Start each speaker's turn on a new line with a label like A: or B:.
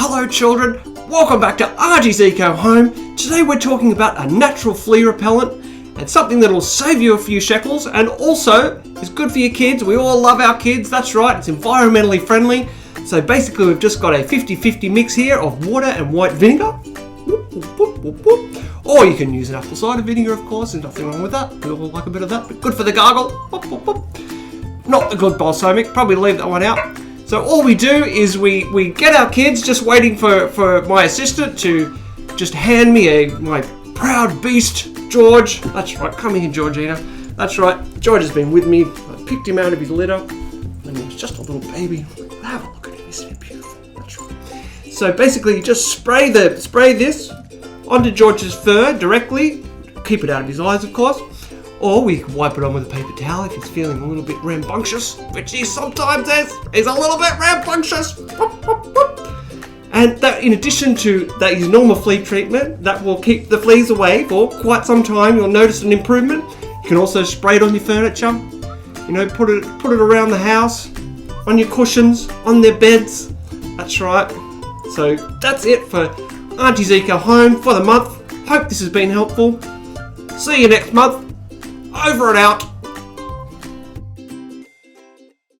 A: Hello children, welcome back to Auntie's Eco Home. Today we're talking about a natural flea repellent and something that'll save you a few shekels and also is good for your kids. We all love our kids, that's right, it's environmentally friendly. So basically we've just got a 50-50 mix here of water and white vinegar. Or you can use an apple cider vinegar, of course, there's nothing wrong with that. We all like a bit of that, but good for the gargle. Not the good balsamic, probably leave that one out. So all we do is we get our kids, just waiting for my assistant to just hand me my proud beast, George. That's right, come here, Georgina. That's right, George has been with me. I picked him out of his litter when he was just a little baby. Have a look at him, isn't he beautiful? That's right. So basically you just spray this onto George's fur directly. Keep it out of his eyes, of course. Or we can wipe it on with a paper towel if he's feeling a little bit rambunctious, which he sometimes is. He's a little bit rambunctious. And that, in addition to that, his normal flea treatment, that will keep the fleas away for quite some time. You'll notice an improvement. You can also spray it on your furniture. You know, put it around the house, on your cushions, on their beds. That's right. So that's it for Auntie's Eco Home for the month. Hope this has been helpful. See you next month. Over and out.